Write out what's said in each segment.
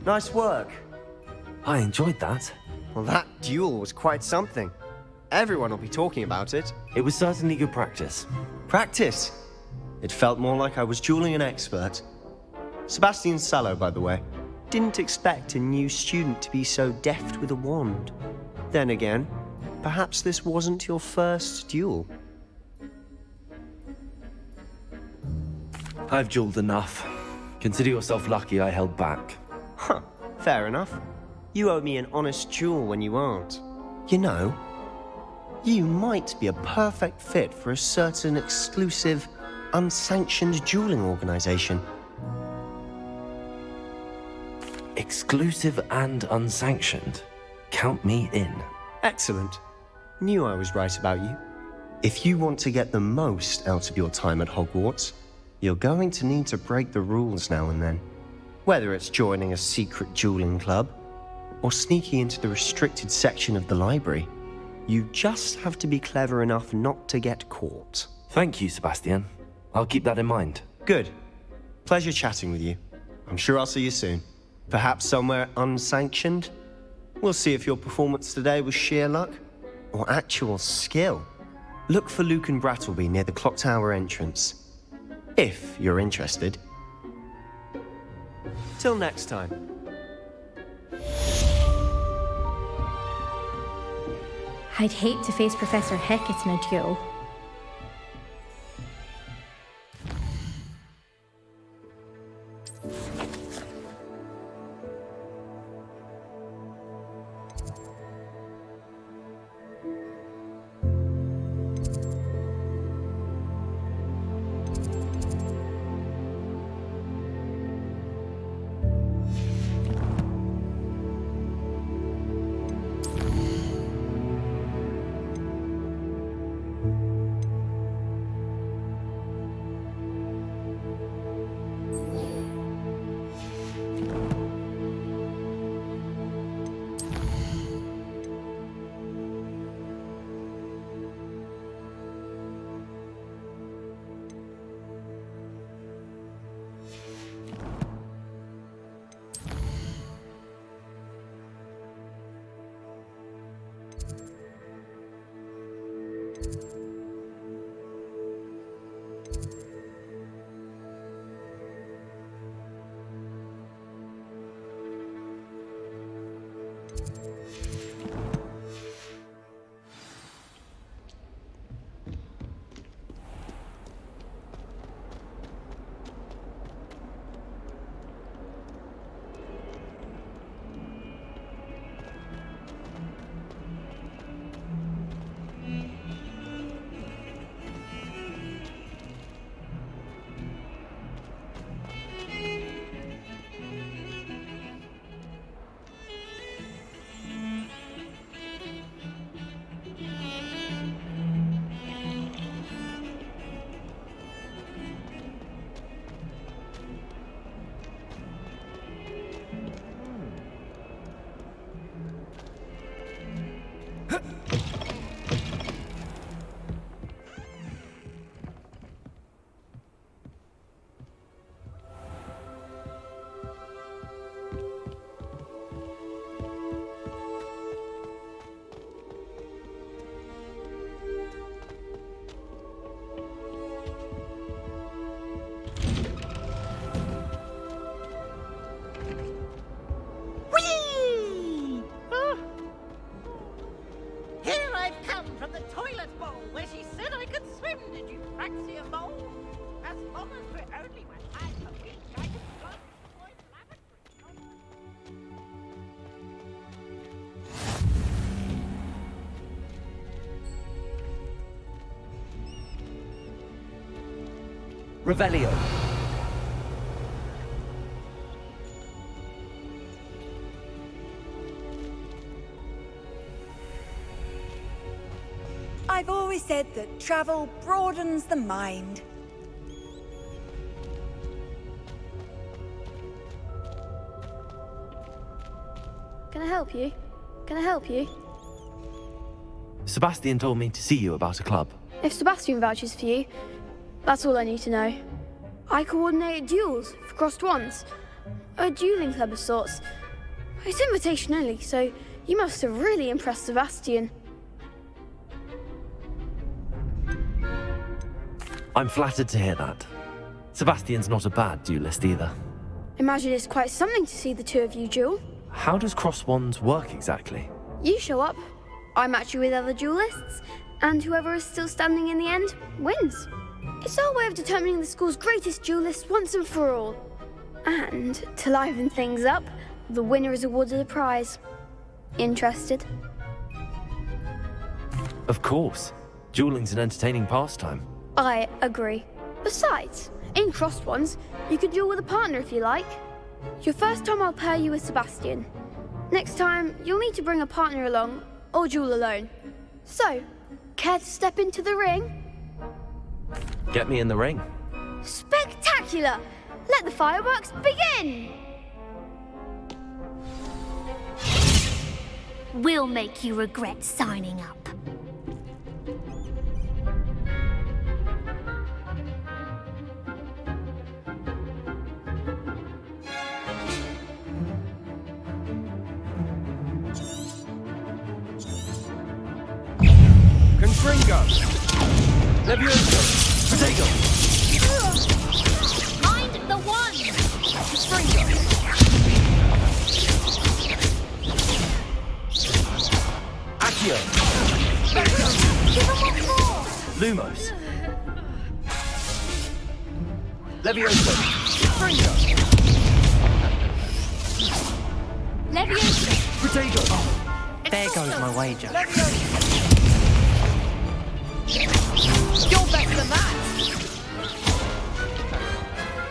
Nice work. I enjoyed that. Well, that duel was quite something. Everyone will be talking about it. It was certainly good practice. Practice? It felt more like I was dueling an expert. Sebastian Sallow, by the way. Didn't expect a new student to be so deft with a wand. Then again, perhaps this wasn't your first duel. I've dueled enough. Consider yourself lucky I held back. Huh, fair enough. You owe me an honest duel when you aren't. You know, you might be a perfect fit for a certain exclusive, unsanctioned dueling organization. Exclusive and unsanctioned. Count me in. Excellent. Knew I was right about you. If you want to get the most out of your time at Hogwarts, you're going to need to break the rules now and then. Whether it's joining a secret dueling club, or sneaking into the restricted section of the library, you just have to be clever enough not to get caught. Thank you, Sebastian. I'll keep that in mind. Good. Pleasure chatting with you. I'm sure I'll see you soon. Perhaps somewhere unsanctioned? We'll see if your performance today was sheer luck or actual skill. Look for Luke and Brattleby near the clock tower entrance, if you're interested. Till next time. I'd hate to face Professor Hecat in a duel. Revelio. I've always said that travel broadens the mind. Can I help you? Can I help you? Sebastian told me to see you about a club. If Sebastian vouches for you, that's all I need to know. I coordinate duels for crossed wands. A dueling club of sorts. It's invitation only, so you must have really impressed Sebastian. I'm flattered to hear that. Sebastian's not a bad duelist either. Imagine it's quite something to see the two of you duel. How does cross wands work exactly? You show up, I match you with other duelists, and whoever is still standing in the end wins. It's our way of determining the school's greatest duelist once and for all. And to liven things up, the winner is awarded a prize. Interested? Of course. Dueling's an entertaining pastime. I agree. Besides, in crossed ones, you can duel with a partner if you like. Your first time I'll pair you with Sebastian. Next time, you'll need to bring a partner along, or duel alone. So, care to step into the ring? Get me in the ring. Spectacular! Let the fireworks begin! We'll make you regret signing up. Confringo! Levioso! Potato! Find the one! Confringo! Accio! Give him one more! Lumos! Levioso! Confringo! Leviosa! Potato! There goes my wager. You're better than that!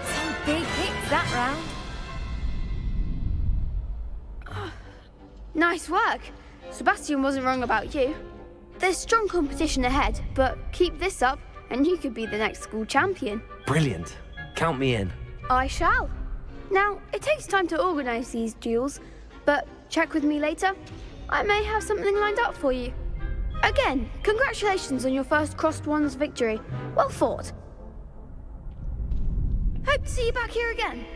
Some big hits that round. Nice work. Sebastian wasn't wrong about you. There's strong competition ahead, but keep this up and you could be the next school champion. Brilliant. Count me in. I shall. Now, it takes time to organise these duels, but check with me later. I may have something lined up for you. Again, congratulations on your first crossed wands victory. Well fought. Hope to see you back here again.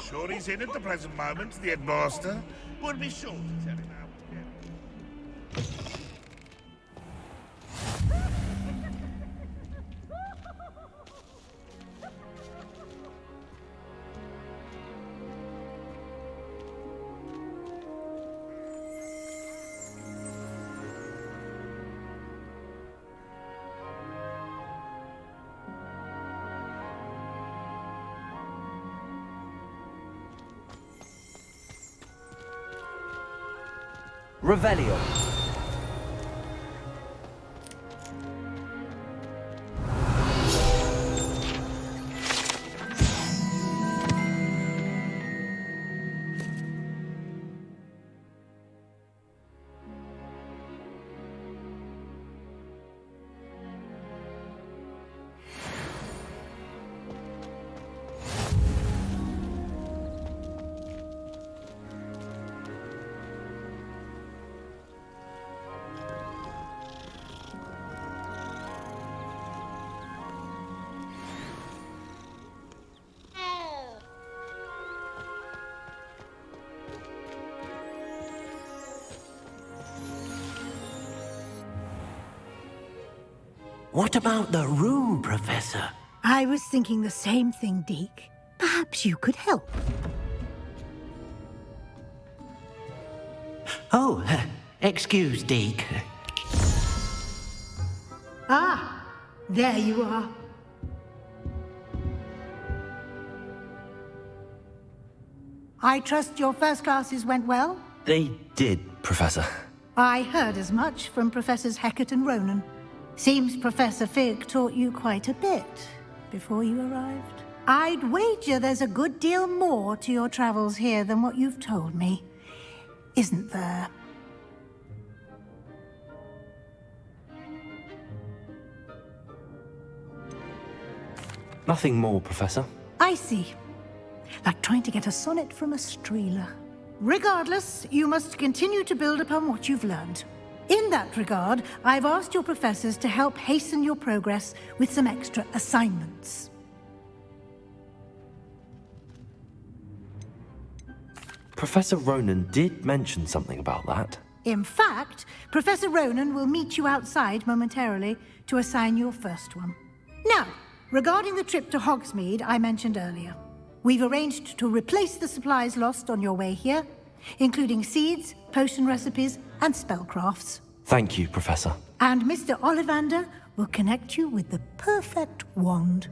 Sure he's in at the present moment, the headmaster. Would be sure to tell him how. Revelio. What about the room, Professor? I was thinking the same thing, Deke. Perhaps you could help. Oh, excuse, Deke. Ah, there you are. I trust your first classes went well? They did, Professor. I heard as much from Professors Hecat and Ronan. Seems Professor Fig taught you quite a bit before you arrived. I'd wager there's a good deal more to your travels here than what you've told me, isn't there? Nothing more, Professor. I see. Like trying to get a sonnet from a streeler. Regardless, you must continue to build upon what you've learned. In that regard, I've asked your professors to help hasten your progress with some extra assignments. Professor Ronan did mention something about that. In fact, Professor Ronan will meet you outside momentarily to assign your first one. Now, regarding the trip to Hogsmeade I mentioned earlier, we've arranged to replace the supplies lost on your way here, including seeds, potion recipes, and spellcrafts. Thank you, Professor. And Mr. Ollivander will connect you with the perfect wand.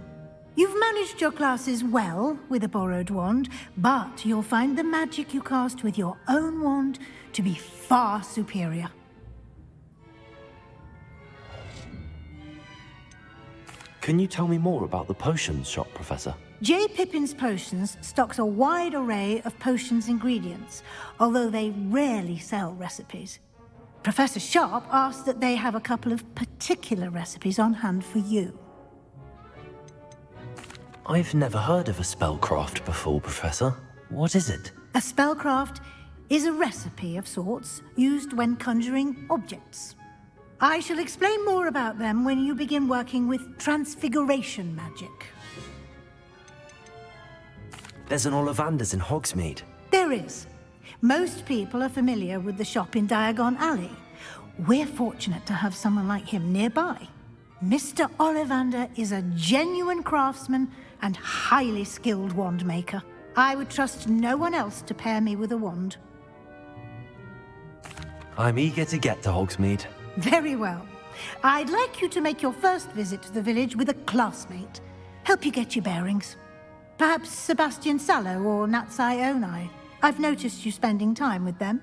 You've managed your classes well with a borrowed wand, but you'll find the magic you cast with your own wand to be far superior. Can you tell me more about the potions shop, Professor? J. Pippin's Potions stocks a wide array of potions ingredients, although they rarely sell recipes. Professor Sharp asked that they have a couple of particular recipes on hand for you. I've never heard of a spellcraft before, Professor. What is it? A spellcraft is a recipe of sorts used when conjuring objects. I shall explain more about them when you begin working with transfiguration magic. There's an Ollivander's in Hogsmeade. There is. Most people are familiar with the shop in Diagon Alley. We're fortunate to have someone like him nearby. Mr. Ollivander is a genuine craftsman and highly skilled wand maker. I would trust no one else to pair me with a wand. I'm eager to get to Hogsmeade. Very well. I'd like you to make your first visit to the village with a classmate. Help you get your bearings. Perhaps Sebastian Sallow or Natsai Onai. I've noticed you spending time with them.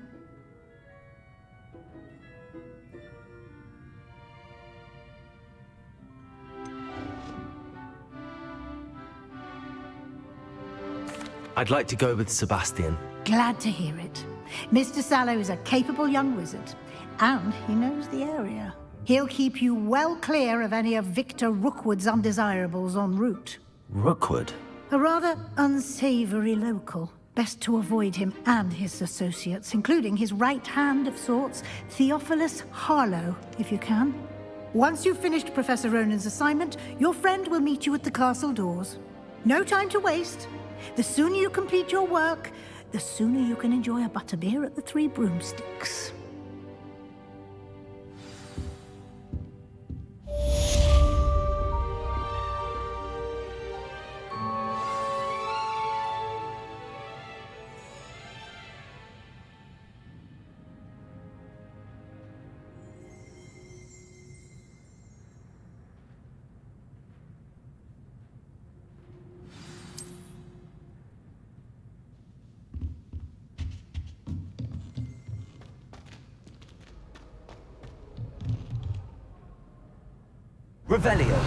I'd like to go with Sebastian. Glad to hear it. Mr. Sallow is a capable young wizard, and he knows the area. He'll keep you well clear of any of Victor Rookwood's undesirables en route. Rookwood? A rather unsavory local. Best to avoid him and his associates, including his right hand of sorts, Theophilus Harlow, if you can. Once you've finished Professor Ronan's assignment, your friend will meet you at the castle doors. No time to waste. The sooner you complete your work, the sooner you can enjoy a butterbeer at the Three Broomsticks. Revelio.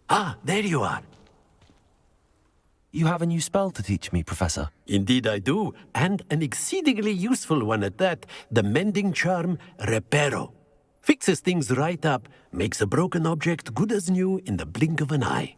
Ah, there you are. You have a new spell to teach me, Professor. Indeed I do, and an exceedingly useful one at that. The mending charm, REPARO. Fixes things right up, makes a broken object good as new in the blink of an eye.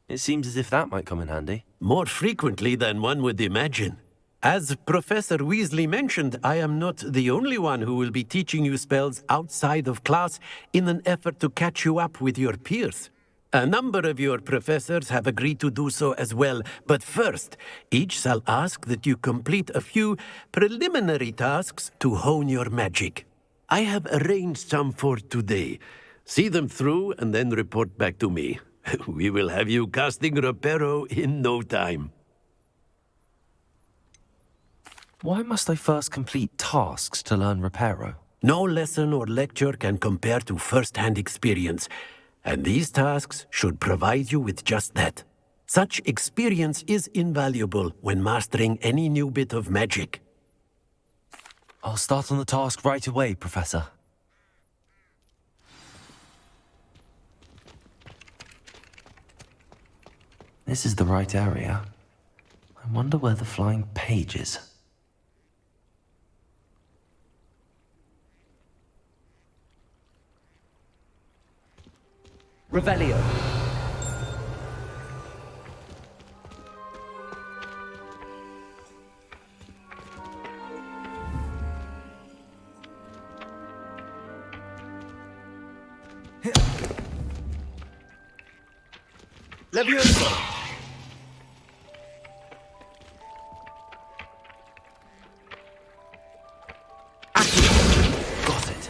It seems as if that might come in handy. More frequently than one would imagine. As Professor Weasley mentioned, I am not the only one who will be teaching you spells outside of class in an effort to catch you up with your peers. A number of your professors have agreed to do so as well, but first, each shall ask that you complete a few preliminary tasks to hone your magic. I have arranged some for today. See them through and then report back to me. We will have you casting Reparo in no time. Why must I first complete tasks to learn Reparo? No lesson or lecture can compare to first-hand experience, and these tasks should provide you with just that. Such experience is invaluable when mastering any new bit of magic. I'll start on the task right away, Professor. This is the right area. I wonder where the flying page is. Revelio. Levioso. Got it.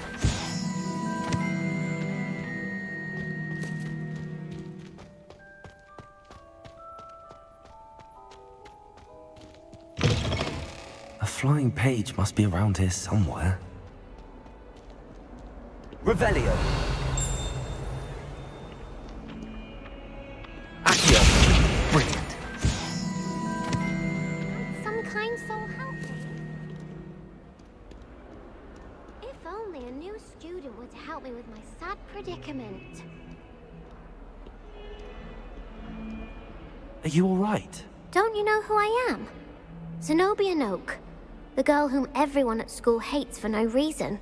A flying page must be around here somewhere. Revelio. Brilliant. Some kind soul help me. If only a new student were to help me with my sad predicament. Are you all right? Don't you know who I am? Zenobia Noak, the girl whom everyone at school hates for no reason.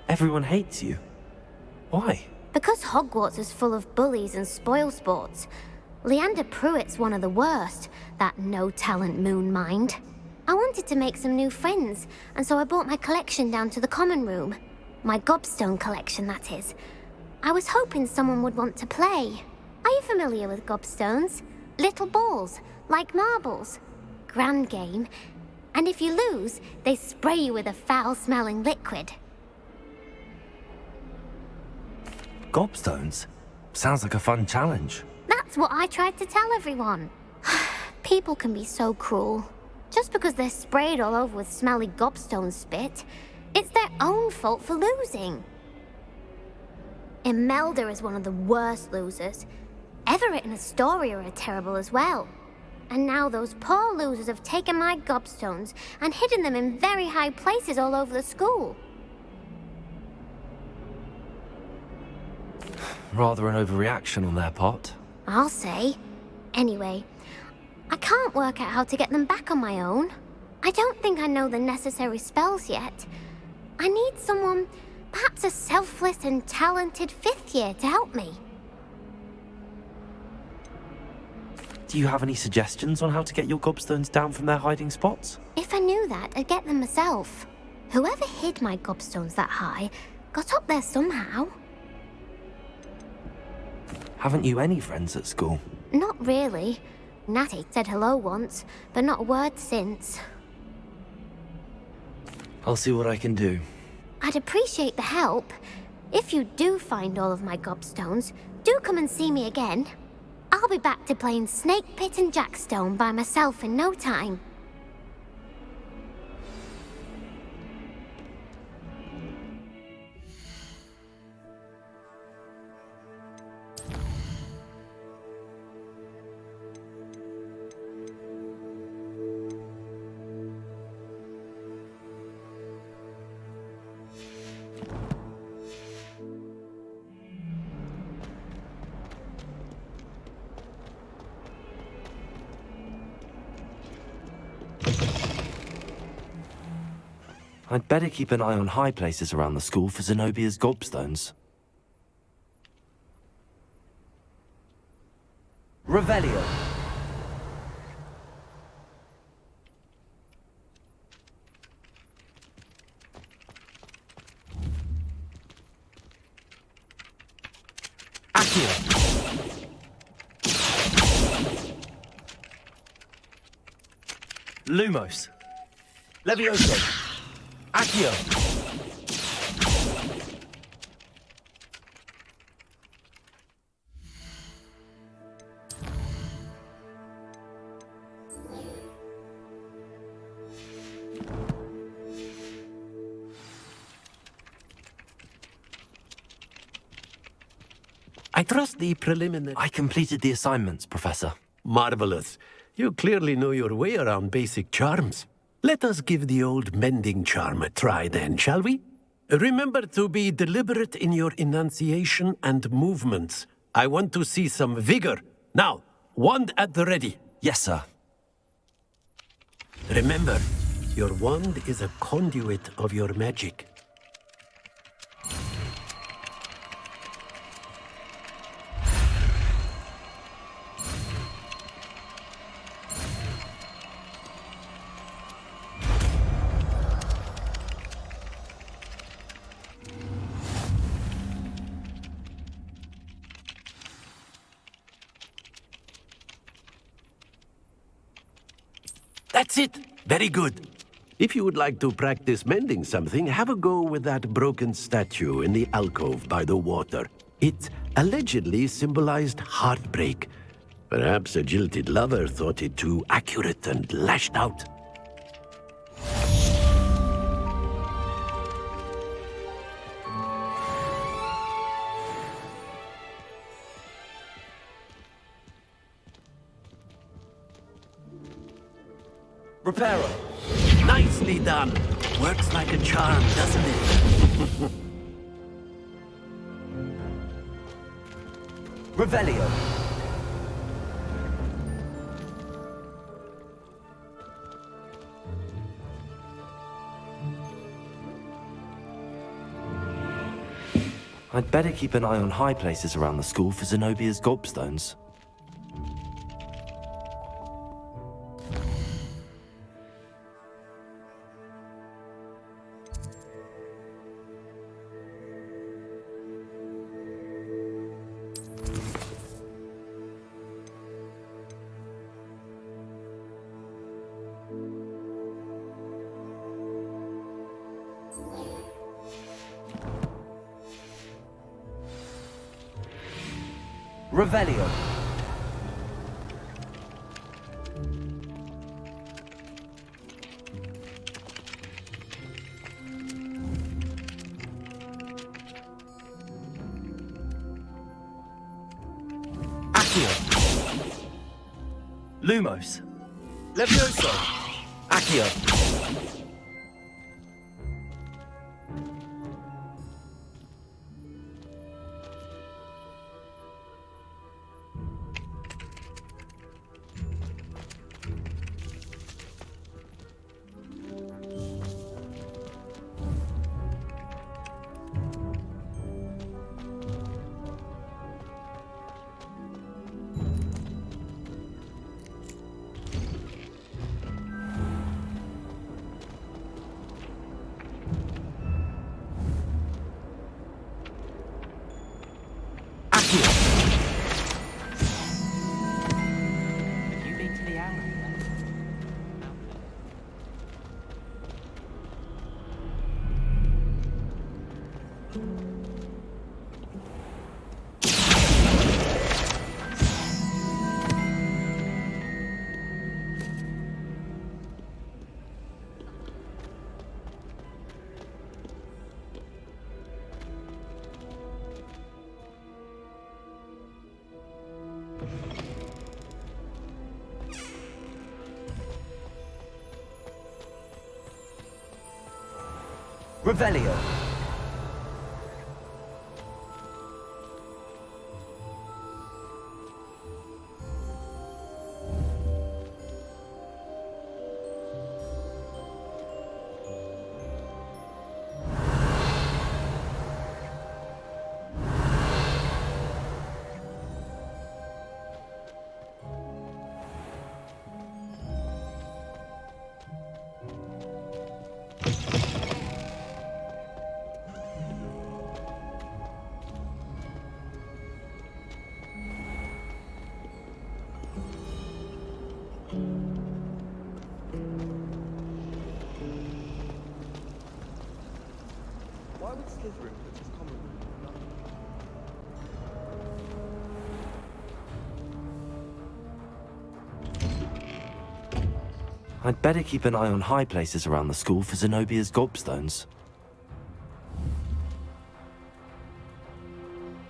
Everyone hates you. Why? Because Hogwarts is full of bullies and spoilsports. Leander Pruitt's one of the worst, that no-talent moon mind. I wanted to make some new friends, and so I brought my collection down to the common room. My gobstone collection, that is. I was hoping someone would want to play. Are you familiar with gobstones? Little balls, like marbles. Grand game. And if you lose, they spray you with a foul-smelling liquid. Gobstones? Sounds like a fun challenge. That's what I tried to tell everyone. People can be so cruel. Just because they're sprayed all over with smelly gobstone spit, it's their own fault for losing. Imelda is one of the worst losers. Everett and Astoria are terrible as well. And now those poor losers have taken my gobstones and hidden them in very high places all over the school. Rather an overreaction on their part. I'll say. Anyway, I can't work out how to get them back on my own. I don't think I know the necessary spells yet. I need someone, perhaps a selfless and talented 5th year to help me. Do you have any suggestions on how to get your gobstones down from their hiding spots? If I knew that, I'd get them myself. Whoever hid my gobstones that high got up there somehow. Haven't you any friends at school? Not really. Natty said hello once, but not a word since. I'll see what I can do. I'd appreciate the help. If you do find all of my gobstones, do come and see me again. I'll be back to playing Snake Pit and Jackstone by myself in no time. I'd better keep an eye on high places around the school for Zenobia's gobstones. Revelio. Lumos. Levioso. Accio. I trust the preliminary... I completed the assignments, Professor. Marvelous. You clearly know your way around basic charms. Let us give the old mending charm a try then, shall we? Remember to be deliberate in your enunciation and movements. I want to see some vigor. Now, wand at the ready. Yes, sir. Remember, your wand is a conduit of your magic. That's it! Very good. If you would like to practice mending something, have a go with that broken statue in the alcove by the water. It allegedly symbolized heartbreak. Perhaps a jilted lover thought it too accurate and lashed out. Reparo. Nicely done. Works like a charm, doesn't it? Revelio. I'd better keep an eye on high places around the school for Zenobia's gobstones. Revelio. Accio. Lumos. Levioso. Accio. You been to the alley? Revelio. Why would Slytherin put this common room in I'd better keep an eye on high places around the school for Zenobia's gobstones.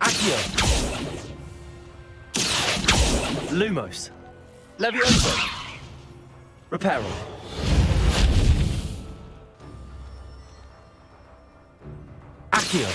Accio! Lumos! Levioso! Reparo! Accio!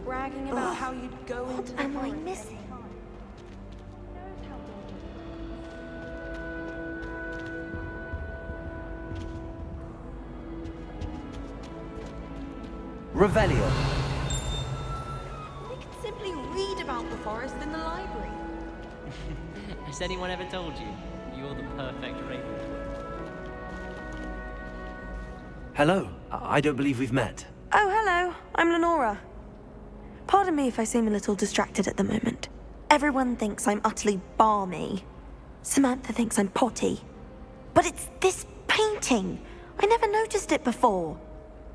Bragging about how you'd go into the Am I forest. missing? Revelio. We can simply read about the forest in the library. Has anyone ever told you? You're the perfect raven. Hello, I don't believe we've met. Oh, hello. I'm Lenora. Pardon me if I seem a little distracted at the moment. Everyone thinks I'm utterly balmy. Samantha thinks I'm potty. But it's this painting. I never noticed it before.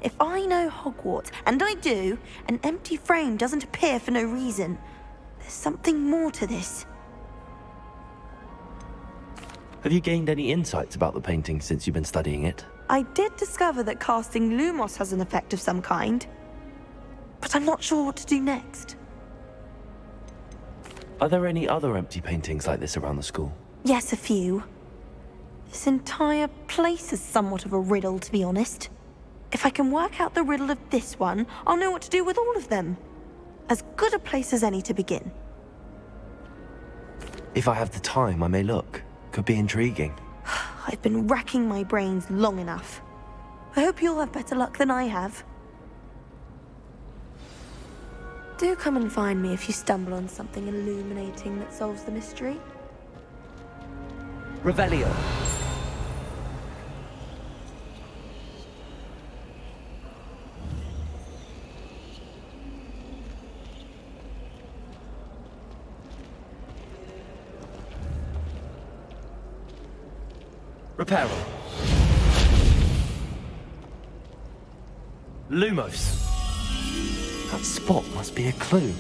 If I know Hogwarts, and I do, an empty frame doesn't appear for no reason. There's something more to this. Have you gained any insights about the painting since you've been studying it? I did discover that casting Lumos has an effect of some kind. But I'm not sure what to do next. Are there any other empty paintings like this around the school? Yes, a few. This entire place is somewhat of a riddle, to be honest. If I can work out the riddle of this one, I'll know what to do with all of them. As good a place as any to begin. If I have the time, I may look. Could be intriguing. I've been racking my brains long enough. I hope you'll have better luck than I have. Do come and find me if you stumble on something illuminating that solves the mystery. Revelio. Reparo. Lumos. That spot must be a clue.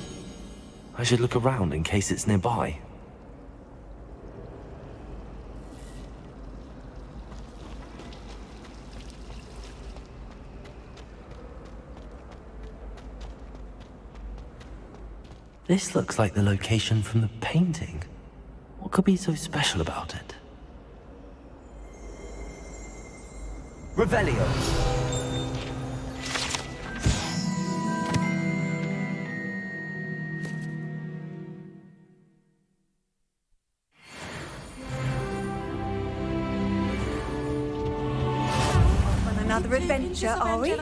I should look around in case it's nearby. This looks like the location from the painting. What could be so special about it? Revelio. On another adventure, are we?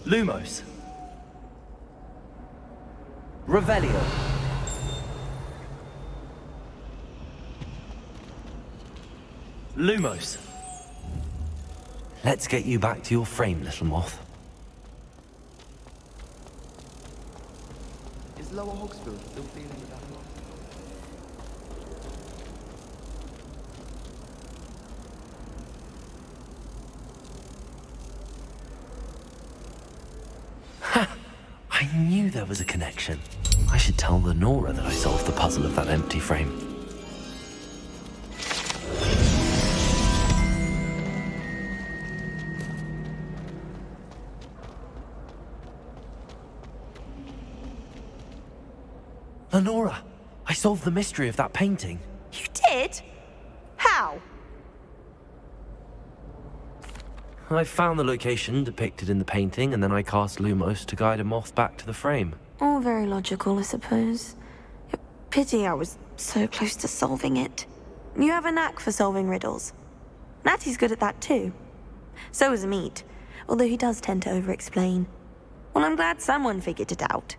Lumos. Revelio. Lumos. Let's get you back to your frame, little moth. Is Lower Hogsfield still dealing with that lot? I knew there was a connection. I should tell Lenora that I solved the puzzle of that empty frame. Lenora, I solved the mystery of that painting. You did? How? I found the location depicted in the painting, and then I cast Lumos to guide a moth back to the frame. All very logical, I suppose. Pity I was so close to solving it. You have a knack for solving riddles. Natty's good at that too. So is Meat, although he does tend to over-explain. Well, I'm glad someone figured it out.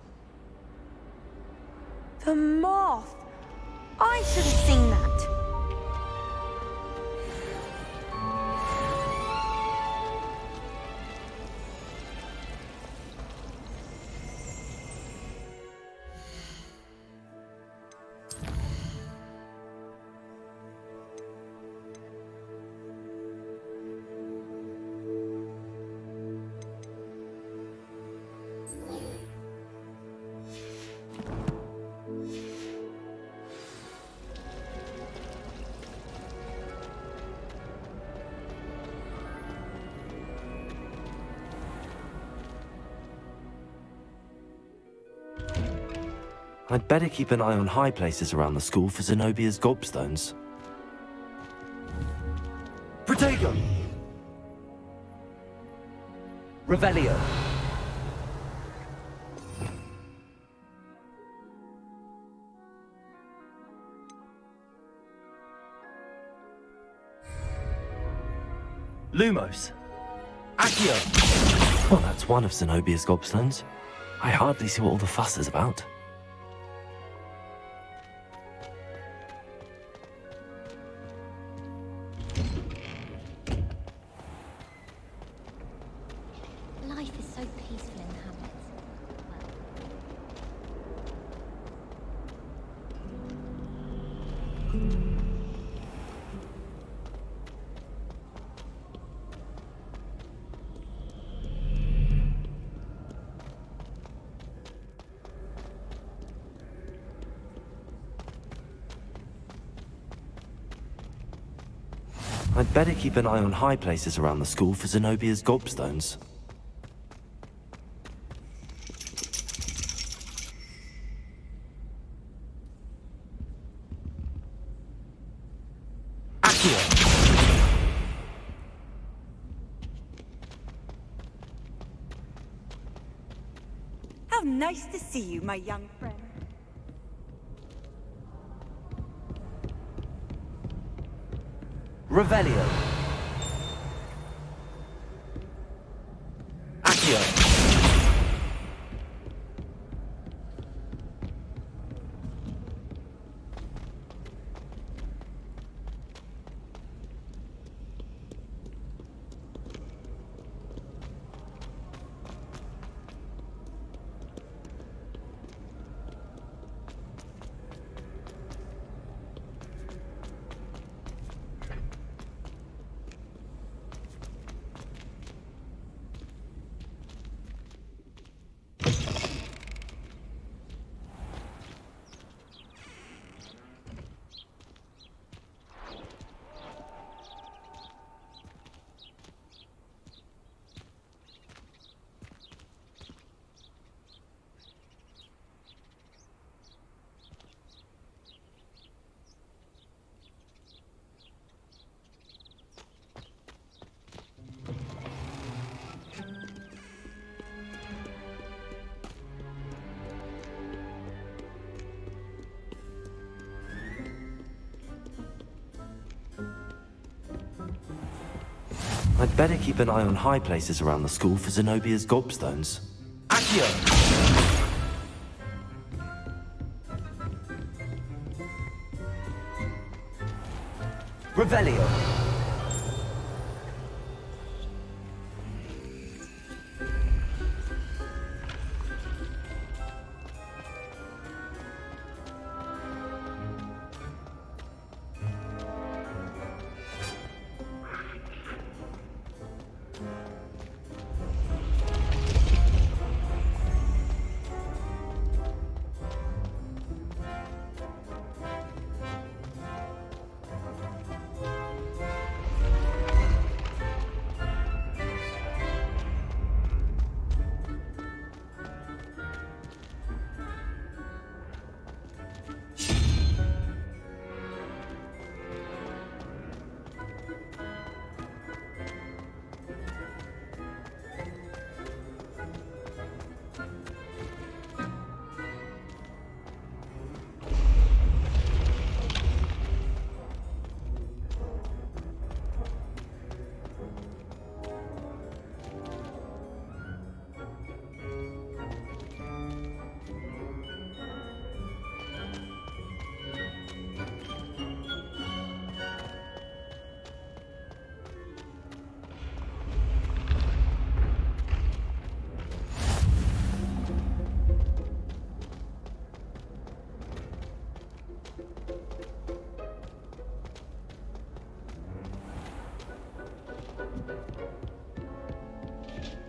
The moth! I should have seen that. I'd better keep an eye on high places around the school for Zenobia's gobstones. Protego. Revelio. Lumos. Accio. Well, that's one of Zenobia's gobstones. I hardly see what all the fuss is about. Life is so peaceful in the hamlets. I'd better keep an eye on high places around the school for Zenobia's gobstones. How nice to see you, my young friend. Revelio. Accio. I'd better keep an eye on high places around the school for Zenobia's gobstones. Accio. Revelio.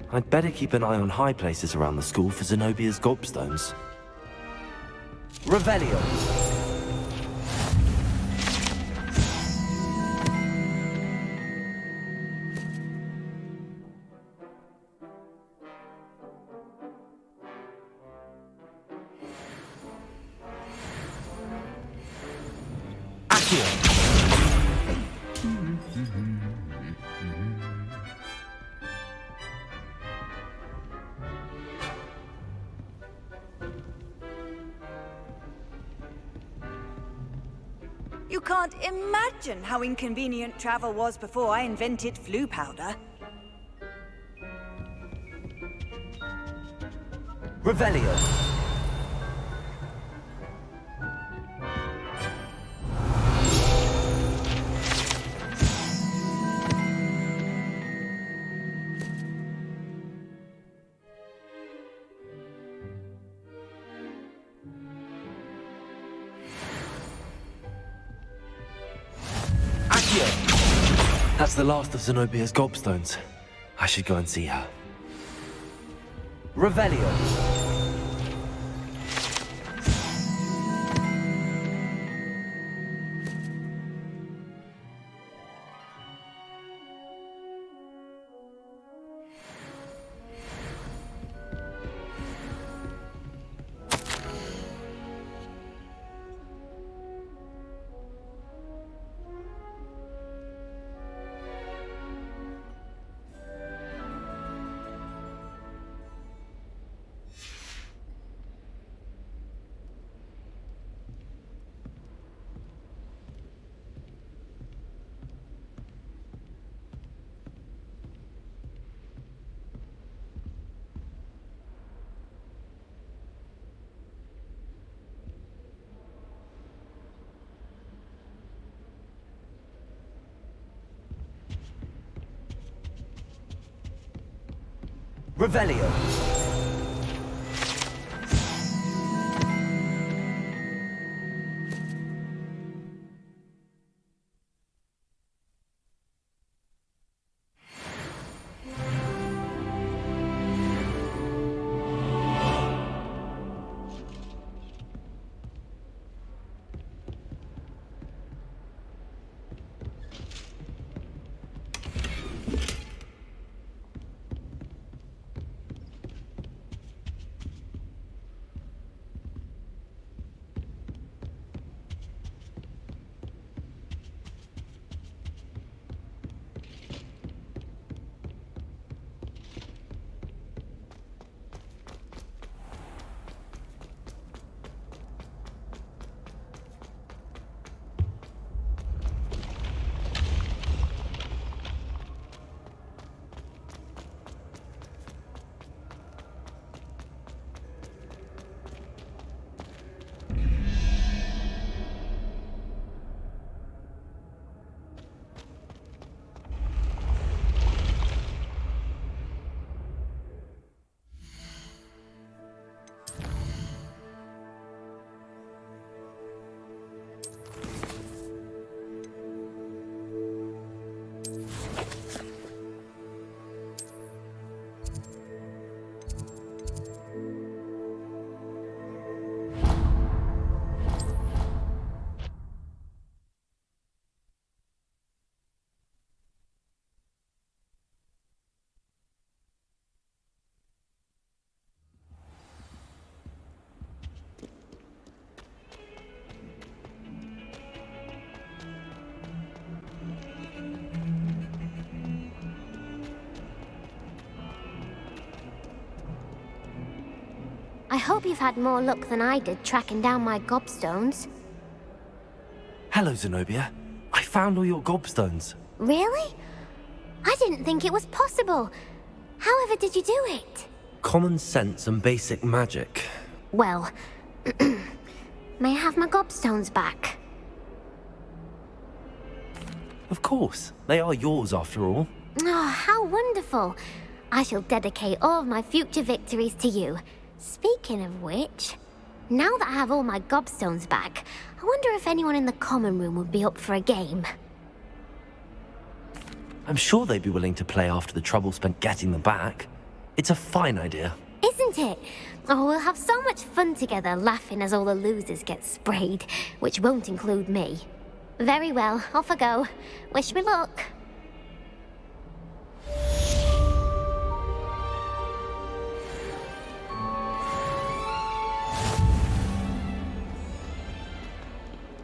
I'd better keep an eye on high places around the school for Zenobia's gobstones. Revelio. You can't imagine how inconvenient travel was before I invented flu powder. Revelio. That's the last of Zenobia's gobstones. I should go and see her. Revelio. Revelio. I hope you've had more luck than I did tracking down my gobstones. Hello, Zenobia. I found all your gobstones. Really? I didn't think it was possible. However did you do it? Common sense and basic magic. Well, may I have my gobstones back? Of course. They are yours after all. Oh, how wonderful. I shall dedicate all of my future victories to you. Speaking of which, now that I have all my gobstones back, I wonder if anyone in the common room would be up for a game. I'm sure they'd be willing to play after the trouble spent getting them back. It's a fine idea. Isn't it? Oh, we'll have so much fun together laughing as all the losers get sprayed, which won't include me. Very well, off I go. Wish me luck.